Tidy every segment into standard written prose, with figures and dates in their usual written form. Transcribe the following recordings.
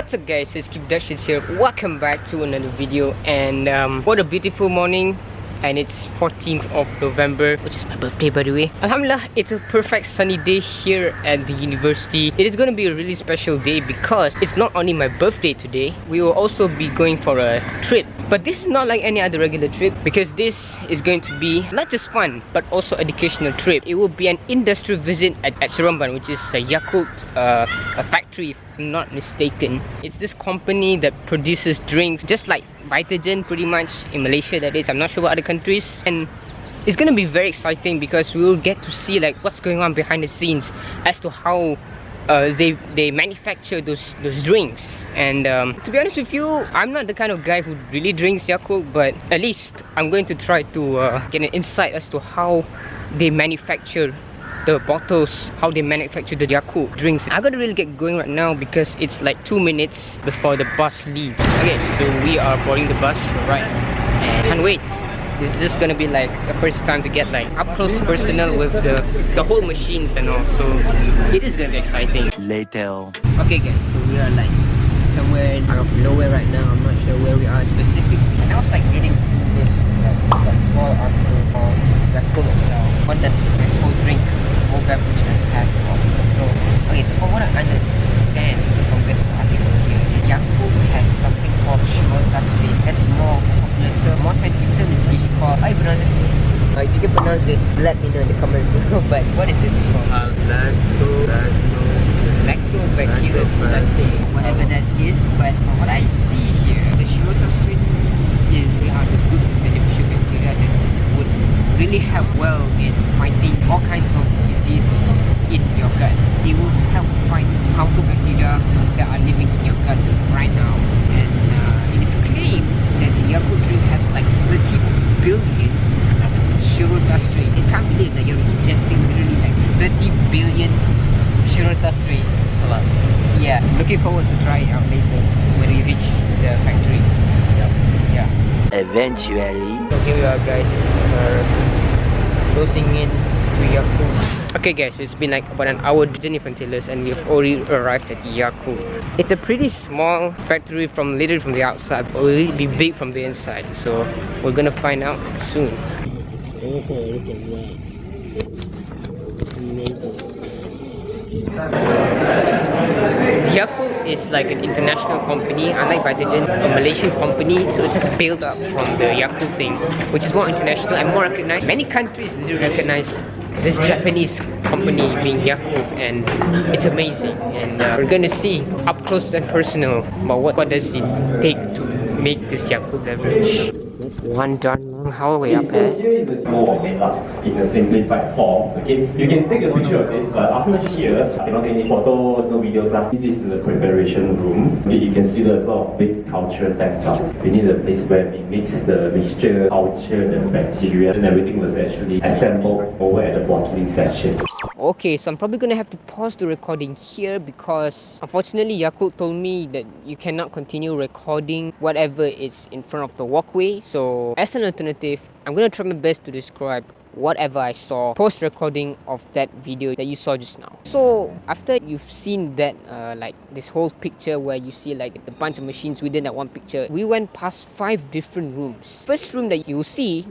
What's up guys, it's xxStraylight here. Welcome back to another video. And what a beautiful morning. And it's 14th of November, which is my birthday by the way. Alhamdulillah, it's a perfect sunny day here at the university. It is going to be a really special day because it's not only my birthday today. We will also be going for a trip. But this is not like any other regular trip, because this is going to be not just fun but also educational trip. It will be an industrial visit at Seremban, which is a Yakult a factory if I'm not mistaken. It's this company that produces drinks just like Vitagen pretty much in Malaysia, that is. I'm not sure what other countries. And it's gonna be very exciting because we will get to see like what's going on behind the scenes as to how they manufacture those drinks. And to be honest with you, I'm not the kind of guy who really drinks Yakult, but at least I'm going to try to get an insight as to how they manufacture the bottles, how they manufacture the Yakult drinks. I gotta really get going right now because it's like 2 minutes before the bus leaves. Okay, so we are boarding the bus, right? And can't wait. This is just gonna be like the first time to get like up close personal with the whole machines and all. So it is gonna be exciting. Later. Okay guys, so we are like somewhere out of nowhere right now. I'm not sure where we are specifically. And I was like reading this like small article of Yakult itself. What does this whole drink, whole beverage has to offer? So okay, so from what I understand from this article here, Yakult has something called Shimotashi. Has more popular term, more scientific term is usually called, how do you pronounce it? If you can pronounce this, let me know in the comments below. But what is this called? Lactobacillus, whatever that is. But from what I see here, the Shimotashi is they are the good beneficial bacteria that would really help well in fighting all kinds of disease in your gut. They will help fight harmful bacteria that are living in your gut right now. And it is claimed that the Yakult drink has like 30 billion Shirota strains. It can't believe that you're ingesting literally like 30 billion Shirota strains. Yeah, looking forward to try it out later when we reach the factory. Yeah. Eventually. So here we are guys, closing in to Yakult. Okay guys, it's been like about an hour journey from Taylor's and we've already arrived at Yakult. It's a pretty small factory from literally from the outside, but will really be big from the inside. So we're gonna find out soon. Yakult is like an international company, unlike Vitagen, a Malaysian company, so it's like a build up from the Yakult thing, which is more international and more recognized. Many countries do recognize this Japanese company being Yakult, and it's amazing. And we're gonna see up close and personal about what does it take to make this Yakult beverage. One darn hallway up there. Here is the more of it in a simplified form. Okay, you can take a picture of this, but after here, you cannot take any photos, no videos. This is the preparation room. You can see there's a lot of big culture tanks. We need a place where we mix the mixture, culture, the bacteria, and everything was actually assembled over at the bottling section. Okay, so I'm probably gonna have to pause the recording here because unfortunately Yakult told me that you cannot continue recording whatever is in front of the walkway. So as an alternative, I'm gonna try my best to describe whatever I saw post-recording of that video that you saw just now. So after you've seen that like this whole picture where you see like a bunch of machines within that one picture, we went past 5 different rooms. First room that you will see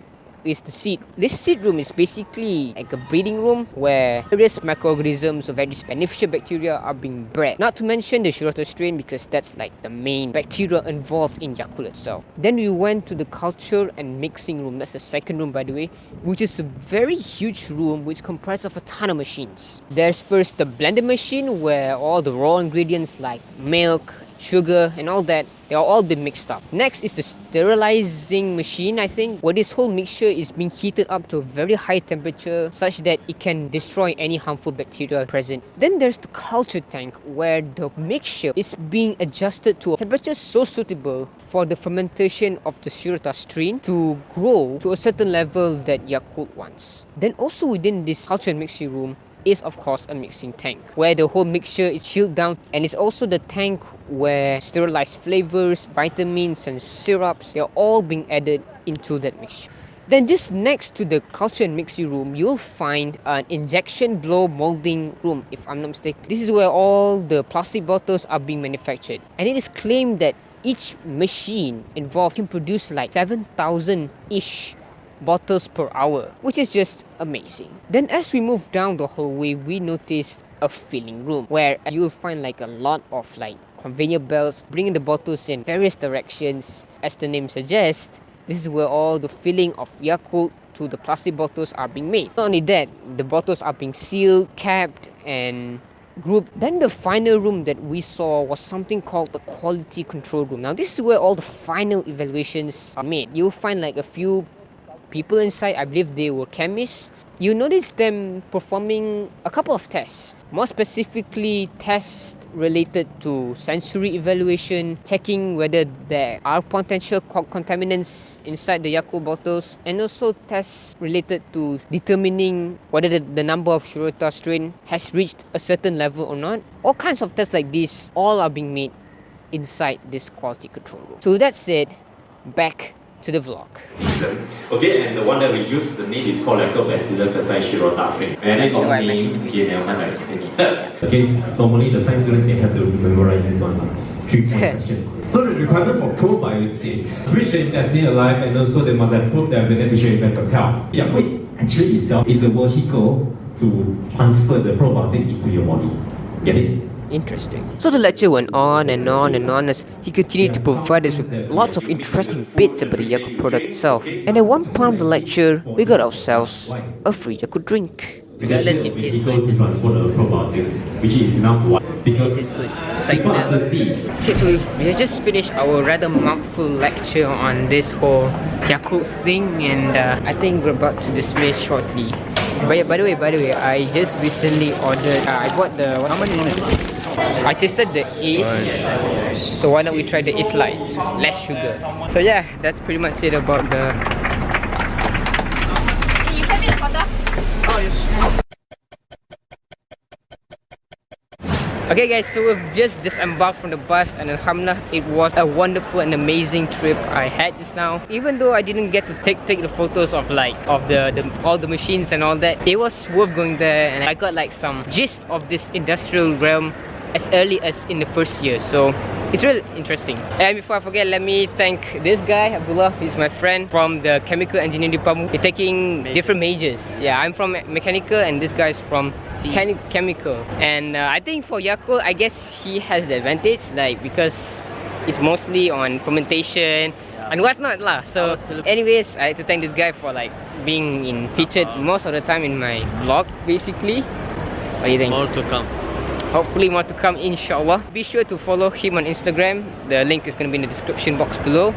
is the seed. This seed room is basically like a breeding room where various microorganisms of various beneficial bacteria are being bred. Not to mention the Shirota strain, because that's like the main bacteria involved in Yakult itself. Then we went to the culture and mixing room. That's the second room by the way, which is a very huge room which comprises of a ton of machines. There's first the blender machine where all the raw ingredients like milk, sugar and all that, they are all been mixed up. Next is the sterilizing machine, I think, where this whole mixture is being heated up to a very high temperature such that it can destroy any harmful bacteria present. Then there's the culture tank where the mixture is being adjusted to a temperature so suitable for the fermentation of the Shirota strain to grow to a certain level that Yakult wants. Then also within this culture and mixing room is of course a mixing tank where the whole mixture is chilled down, and it's also the tank where sterilized flavors, vitamins and syrups, they're all being added into that mixture. Then just next to the culture and mixing room, you'll find an injection blow molding room, if I'm not mistaken. This is where all the plastic bottles are being manufactured. And it is claimed that each machine involved can produce like 7,000-ish bottles per hour, which is just amazing. Then as we move down the hallway, we noticed a filling room where you'll find like a lot of like conveyor belts bringing the bottles in various directions. As the name suggests, this is where all the filling of Yakult to the plastic bottles are being made. Not only that, the bottles are being sealed, capped, and grouped. Then the final room that we saw was something called the quality control room. Now this is where all the final evaluations are made. You'll find like a few people inside. I believe they were chemists. You notice them performing a couple of tests, more specifically tests related to sensory evaluation, checking whether there are potential contaminants inside the Yakult bottles, and also tests related to determining whether the number of Shirota strain has reached a certain level or not. All kinds of tests like this, all are being made inside this quality control room. So that said, back to the vlog. Okay, and the one that we use, the name is called Lactobacillus Shirota strain. And I got name Okay, normally the science student they have to memorize this one. 3-point question. So the requirement for probiotics, reach the intestine alive, and also they must have proved their beneficial effect of health. Yakult actually itself is a vehicle to transfer the probiotic into your body. Get it? Interesting. So the lecture went on and on and on as he continued to provide us with lots of interesting bits about the Yakult product itself. And at one point of the lecture, we got ourselves a free Yakult drink. Regardless, it is good to transport the probiotics, which is enough to because it's good. It's like okay, so we have just finished our rather mouthful lecture on this whole Yakult thing, and I think we're about to dismiss shortly. But yeah, by the way, I just recently ordered. I bought the I tasted the Ace, so why not we try the Ace Light? So it's less sugar. So yeah, that's pretty much it about the. Can you send me the photo? Oh yes. Okay guys, so we've just disembarked from the bus, and alhamdulillah, it was a wonderful and amazing trip I had just now. Even though I didn't get to take the photos of like all the machines and all that, it was worth going there, and I got like some gist of this industrial realm as early as in the first year, so it's really interesting. And before I forget, let me thank this guy, Abdullah. He's my friend from the chemical engineering department. We're taking different majors. Yeah, I'm from mechanical and this guy's from chemical. And I think for Yakult, I guess he has the advantage, like because it's mostly on fermentation and whatnot lah. So anyways, I have to thank this guy for like being featured most of the time in my vlog basically. What do you think? More to come. Hopefully more to come, inshallah. Be sure to follow him on Instagram. The link is going to be in the description box below.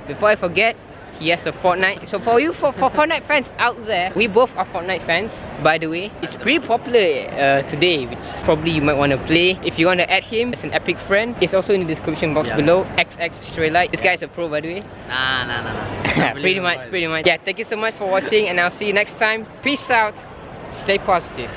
Before I forget, he has a Fortnite. So for you, for Fortnite fans out there, we both are Fortnite fans, by the way. It's pretty popular today, which probably you might want to play. If you want to add him as an epic friend, it's also in the description box below. xxStraylight. This guy is a pro, by the way. Nah. pretty much. Yeah, thank you so much for watching, and I'll see you next time. Peace out. Stay positive.